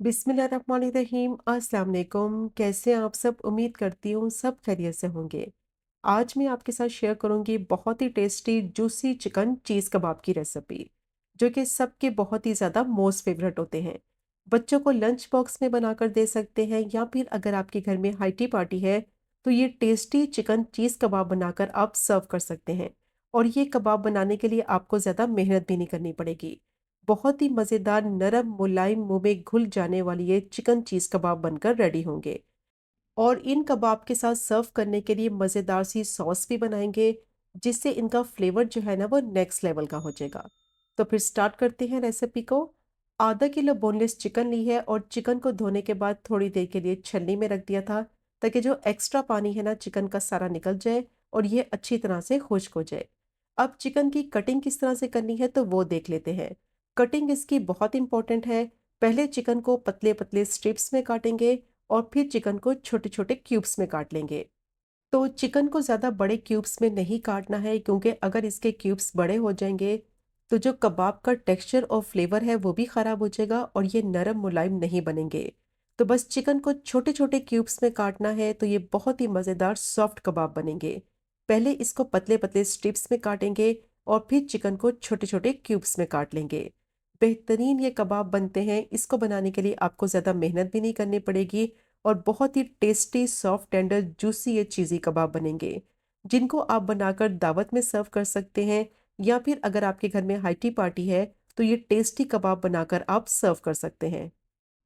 बिस्मिल्लाहिर्रहमानिर्रहीम। अस्सलाम वालेकुम। कैसे हैं आप सब? उम्मीद करती हूँ सब खैरियत से होंगे। आज मैं आपके साथ शेयर करूँगी बहुत ही टेस्टी जूसी चिकन चीज़ कबाब की रेसिपी, जो कि सबके बहुत ही ज़्यादा मोस्ट फेवरेट होते हैं। बच्चों को लंच बॉक्स में बनाकर दे सकते हैं, या फिर अगर आपके घर में हाई टी पार्टी है तो ये टेस्टी चिकन चीज़ कबाब बनाकर आप सर्व कर सकते हैं। और ये कबाब बनाने के लिए आपको ज़्यादा मेहनत भी नहीं करनी पड़ेगी। बहुत ही मज़ेदार, नरम, मुलायम, मुंह में घुल जाने वाली ये चिकन चीज़ कबाब बनकर रेडी होंगे। और इन कबाब के साथ सर्व करने के लिए मज़ेदार सी सॉस भी बनाएंगे, जिससे इनका फ्लेवर जो है ना वो नेक्स्ट लेवल का हो जाएगा। तो फिर स्टार्ट करते हैं रेसिपी को। आधा किलो बोनलेस चिकन ली है और चिकन को धोने के बाद थोड़ी देर के लिए छलनी में रख दिया था, ताकि जो एक्स्ट्रा पानी है ना चिकन का सारा निकल जाए और ये अच्छी तरह से खुश्क हो जाए। अब चिकन की कटिंग किस तरह से करनी है तो वो देख लेते हैं। कटिंग इसकी बहुत इंपॉर्टेंट है। पहले चिकन को पतले पतले स्ट्रिप्स में काटेंगे और फिर चिकन को छोटे छोटे क्यूब्स में काट लेंगे। तो चिकन को ज़्यादा बड़े क्यूब्स में नहीं काटना है, क्योंकि अगर इसके क्यूब्स बड़े हो जाएंगे तो जो कबाब का टेक्सचर और फ्लेवर है वो भी ख़राब हो जाएगा और ये नरम मुलायम नहीं बनेंगे। तो बस चिकन को छोटे छोटे क्यूब्स में काटना है, तो ये बहुत ही मज़ेदार सॉफ्ट कबाब बनेंगे। पहले इसको पतले पतले स्ट्रिप्स में काटेंगे और फिर चिकन को छोटे छोटे क्यूब्स में काट लेंगे। बेहतरीन ये कबाब बनते हैं। इसको बनाने के लिए आपको ज़्यादा मेहनत भी नहीं करनी पड़ेगी और बहुत ही टेस्टी, सॉफ्ट, टेंडर, जूसी ये चीज़ी कबाब बनेंगे, जिनको आप बनाकर दावत में सर्व कर सकते हैं, या फिर अगर आपके घर में हाई टी पार्टी है तो ये टेस्टी कबाब बनाकर आप सर्व कर सकते हैं।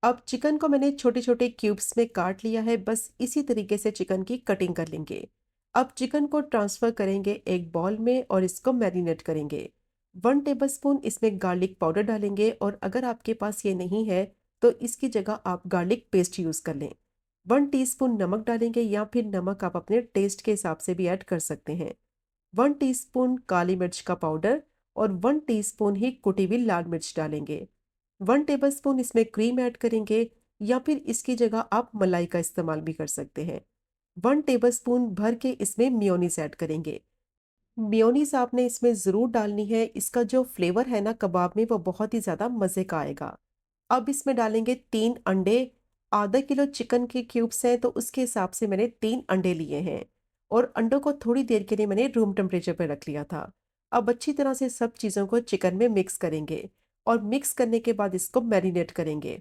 अब चिकन को मैंने छोटे छोटे क्यूब्स में काट लिया है। बस इसी तरीके से चिकन की कटिंग कर लेंगे। अब चिकन को ट्रांसफ़र करेंगे एक बॉल में और इसको मैरिनेट करेंगे। 1 टेबलस्पून इसमें गार्लिक पाउडर डालेंगे, और अगर आपके पास ये नहीं है तो इसकी जगह आप गार्लिक पेस्ट यूज़ कर लें। 1 टीस्पून नमक डालेंगे, या फिर नमक आप अपने टेस्ट के हिसाब से भी ऐड कर सकते हैं। 1 टीस्पून काली मिर्च का पाउडर और 1 टीस्पून ही कुटी हुई लाल मिर्च डालेंगे। 1 टेबलस्पून इसमें क्रीम ऐड करेंगे, या फिर इसकी जगह आप मलाई का इस्तेमाल भी कर सकते हैं। 1 टेबलस्पून भर के इसमें मेयोनीज ऐड करेंगे। मेयोनीज आपने इसमें ज़रूर डालनी है। इसका जो फ्लेवर है ना कबाब में वो बहुत ही ज़्यादा मज़े का आएगा। अब इसमें डालेंगे 3 अंडे। आधा किलो चिकन के क्यूब्स हैं तो उसके हिसाब से मैंने 3 अंडे लिए हैं, और अंडों को थोड़ी देर के लिए मैंने रूम टेम्परेचर पर रख लिया था। अब अच्छी तरह से सब चीज़ों को चिकन में मिक्स करेंगे, और मिक्स करने के बाद इसको मैरिनेट करेंगे।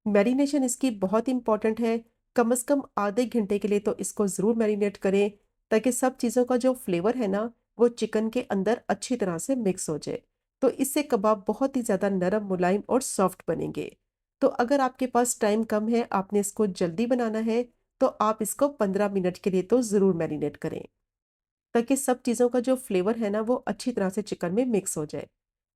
मैरिनेशन इसकी बहुत इंपॉर्टेंट है। कम से कम आधे घंटे के लिए तो इसको ज़रूर मैरिनेट करें, ताकि सब चीज़ों का जो फ्लेवर है ना वो चिकन के अंदर अच्छी तरह से मिक्स हो जाए। तो इससे कबाब बहुत ही ज़्यादा नरम, मुलायम और सॉफ्ट बनेंगे। तो अगर आपके पास टाइम कम है, आपने इसको जल्दी बनाना है, तो आप इसको 15 मिनट के लिए तो ज़रूर मैरिनेट करें, ताकि सब चीज़ों का जो फ्लेवर है ना वो अच्छी तरह से चिकन में मिक्स हो जाए।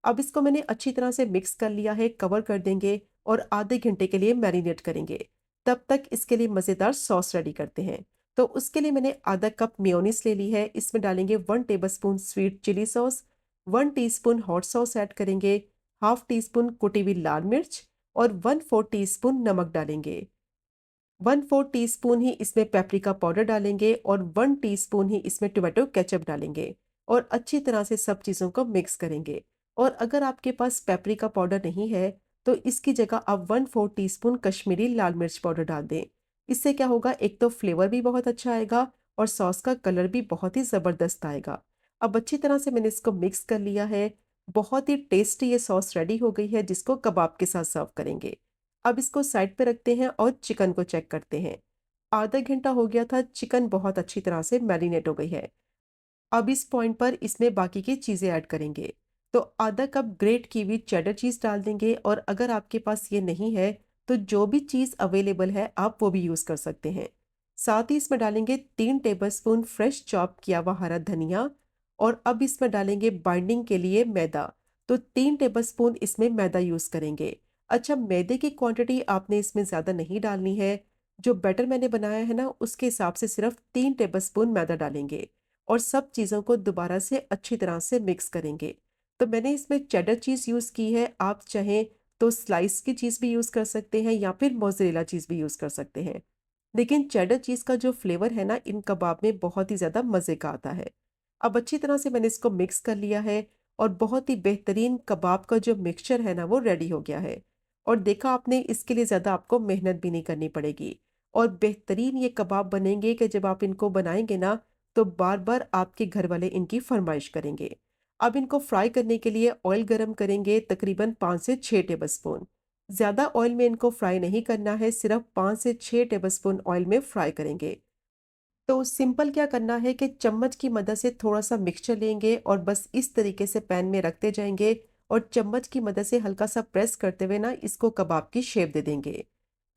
अब इसको मैंने अच्छी तरह से मिक्स कर लिया है। कवर कर देंगे और आधे घंटे के लिए मैरिनेट करेंगे। तब तक इसके लिए मज़ेदार सॉस रेडी करते हैं। तो उसके लिए मैंने आधा कप मेयोनीज ले ली है। इसमें डालेंगे 1 tablespoon sweet chilli sauce, 1 teaspoon hot sauce add करेंगे, हाफ टी स्पून कुटी हुई लाल मिर्च और 1/4 टीस्पून नमक डालेंगे। 1/4 टीस्पून ही इसमें पेपरिका पाउडर डालेंगे और 1 टीस्पून ही इसमें टोमेटो केचप डालेंगे, और अच्छी तरह से सब चीज़ों को मिक्स करेंगे। और अगर आपके पास पेपरिका पाउडर नहीं है तो इसकी जगह आप 1/4 टीस्पून कश्मीरी लाल मिर्च पाउडर डाल दें। इससे क्या होगा, एक तो फ्लेवर भी बहुत अच्छा आएगा और सॉस का कलर भी बहुत ही ज़बरदस्त आएगा। अब अच्छी तरह से मैंने इसको मिक्स कर लिया है। बहुत ही टेस्टी ये सॉस रेडी हो गई है, जिसको कबाब के साथ सर्व करेंगे। अब इसको साइड पे रखते हैं और चिकन को चेक करते हैं। आधा घंटा हो गया था, चिकन बहुत अच्छी तरह से मैरिनेट हो गई है। अब इस पॉइंट पर इसमें बाकी की चीज़ें ऐड करेंगे। तो आधा कप ग्रेट की हुई चेडर चीज़ डाल देंगे, और अगर आपके पास ये नहीं है तो जो भी चीज़ अवेलेबल है आप वो भी यूज़ कर सकते हैं। साथ ही इसमें डालेंगे 3 टेबलस्पून फ्रेश चॉप किया हुआ हरा धनिया, और अब इसमें डालेंगे बाइंडिंग के लिए मैदा। तो 3 टेबलस्पून इसमें मैदा यूज़ करेंगे। अच्छा, मैदे की क्वांटिटी आपने इसमें ज़्यादा नहीं डालनी है। जो बैटर मैंने बनाया है ना उसके हिसाब से सिर्फ 3 टेबलस्पून मैदा डालेंगे, और सब चीज़ों को दोबारा से अच्छी तरह से मिक्स करेंगे। तो मैंने इसमें चेडर चीज़ यूज़ की है। आप चाहें तो स्लाइस की चीज़ भी यूज़ कर सकते हैं, या फिर मोज़रेला चीज़ भी यूज़ कर सकते हैं। लेकिन चेडर चीज़ का जो फ्लेवर है ना इन कबाब में बहुत ही ज़्यादा मज़े का आता है। अब अच्छी तरह से मैंने इसको मिक्स कर लिया है, और बहुत ही बेहतरीन कबाब का जो मिक्सचर है ना वो रेडी हो गया है। और देखा आपने, इसके लिए ज़्यादा आपको मेहनत भी नहीं करनी पड़ेगी। और बेहतरीन ये कबाब बनेंगे कि जब आप इनको बनाएँगे ना, तो बार-बार आपके घर वाले इनकी फ़रमाइश करेंगे। अब इनको फ्राई करने के लिए ऑयल गरम करेंगे तकरीबन 5 से 6 टेबलस्पून। ज़्यादा ऑयल में इनको फ्राई नहीं करना है, सिर्फ़ 5 से 6 टेबलस्पून ऑयल में फ्राई करेंगे। तो सिंपल क्या करना है कि चम्मच की मदद से थोड़ा-सा मिक्सचर लेंगे और बस इस तरीके से पैन में रखते जाएँगे और चम्मच की मदद से हल्का-सा प्रेस करते हुए ना इसको कबाब की शेप दे देंगे।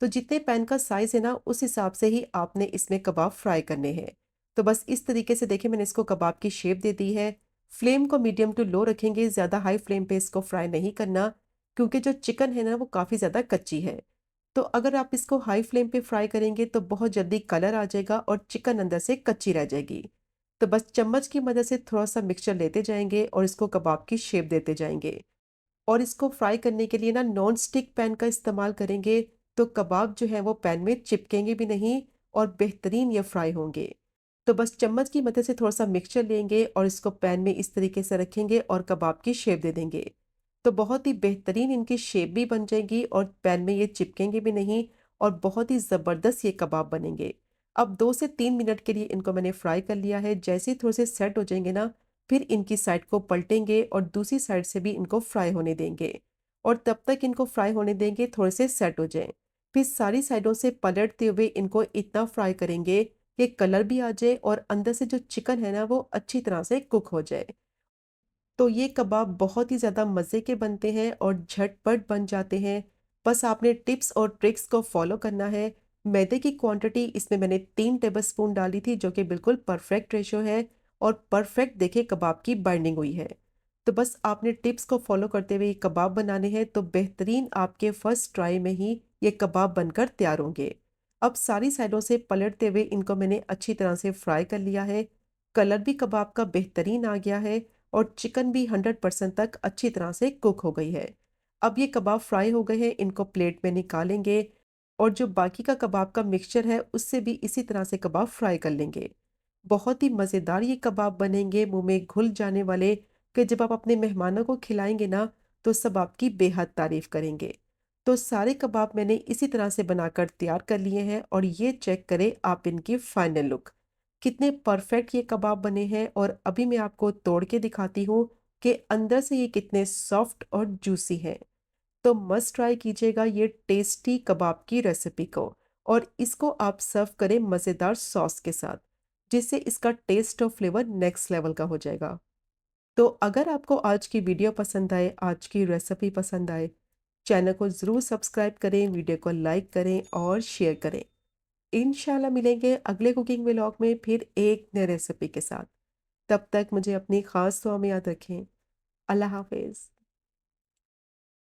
तो जितने पैन का साइज़ है ना उस हिसाब से ही आपने इसमें कबाब फ्राई करने हैं। तो बस इस तरीके से देखिए मैंने इसको कबाब की शेप दे दी है। फ्लेम को मीडियम टू लो रखेंगे, ज़्यादा हाई फ्लेम पे इसको फ्राई नहीं करना, क्योंकि जो चिकन है ना वो काफ़ी ज़्यादा कच्ची है। तो अगर आप इसको हाई फ्लेम पे फ्राई करेंगे तो बहुत जल्दी कलर आ जाएगा और चिकन अंदर से कच्ची रह जाएगी। तो बस चम्मच की मदद से थोड़ा-सा मिक्सचर लेते जाएँगे और इसको कबाब की शेप देते जाएँगे। और इसको फ्राई करने के लिए ना नॉन स्टिक पैन का इस्तेमाल करेंगे, तो कबाब जो है वो पैन में चिपकेंगे भी नहीं और बेहतरीन ये फ्राई होंगे। तो बस चम्मच की मदद से थोड़ा-सा मिक्सचर लेंगे और इसको पैन में इस तरीके से रखेंगे और कबाब की शेप दे देंगे। तो बहुत ही बेहतरीन इनकी शेप भी बन जाएगी और पैन में ये चिपकेंगे भी नहीं और बहुत ही ज़बरदस्त ये कबाब बनेंगे। अब 2 से 3 मिनट के लिए इनको मैंने फ्राई कर लिया है। जैसे ही थोड़े से सेट हो जाएँगे ना, फिर इनकी साइड को पलटेंगे और दूसरी साइड से भी इनको फ्राई होने देंगे। और तब तक इनको फ्राई होने देंगे थोड़े से सेट हो जाएँ। फिर सारी साइडों से पलटते हुए इनको इतना फ्राई करेंगे कि कलर भी आ जाए और अंदर से जो चिकन है ना वो अच्छी तरह से कुक हो जाए। तो ये कबाब बहुत ही ज़्यादा मज़े के बनते हैं और झटपट बन जाते हैं। बस आपने टिप्स और ट्रिक्स को फ़ॉलो करना है। मैदे की क्वांटिटी इसमें मैंने 3 टेबलस्पून डाली थी, जो कि बिल्कुल परफ़ेक्ट रेशियो है और परफ़ेक्ट देखिए कबाब की बाइंडिंग हुई है। तो बस आपने टिप्स को फ़ॉलो करते हुए ये कबाब बनाने हैं, तो बेहतरीन आपके फर्स्ट ट्राई में ही ये कबाब बनकर तैयार होंगे। अब सारी साइडों से पलटते हुए इनको मैंने अच्छी तरह से फ्राई कर लिया है। कलर भी कबाब का बेहतरीन आ गया है और चिकन भी 100% तक अच्छी तरह से कुक हो गई है। अब ये कबाब फ्राई हो गए हैं, इनको प्लेट में निकालेंगे और जो बाकी का कबाब का मिक्सचर है उससे भी इसी तरह से कबाब फ्राई कर लेंगे। बहुत ही मज़ेदार ये कबाब बनेंगे, मुंह में घुल जाने वाले, कि जब आप अपने मेहमानों को खिलाएंगे ना तो सब आपकी बेहद तारीफ करेंगे। तो सारे कबाब मैंने इसी तरह से बनाकर तैयार कर लिए हैं और ये चेक करें आप इनकी फाइनल लुक। कितने परफेक्ट ये कबाब बने हैं और अभी मैं आपको तोड़ के दिखाती हूँ कि अंदर से ये कितने सॉफ्ट और जूसी हैं। तो मस्ट ट्राई कीजिएगा ये टेस्टी कबाब की रेसिपी को और इसको आप सर्व करें मज़ेदार सॉस के साथ, जिससे इसका टेस्ट और फ्लेवर नेक्स्ट लेवल का हो जाएगा। तो अगर आपको आज की वीडियो पसंद आए, आज की रेसिपी पसंद आए, चैनल को ज़रूर सब्सक्राइब करें, वीडियो को लाइक करें और शेयर करें। इंशाल्लाह मिलेंगे अगले कुकिंग व्लॉग में फिर एक नई रेसिपी के साथ। तब तक मुझे अपनी ख़ास दुआ में याद रखें। अल्लाह हाफ़िज़।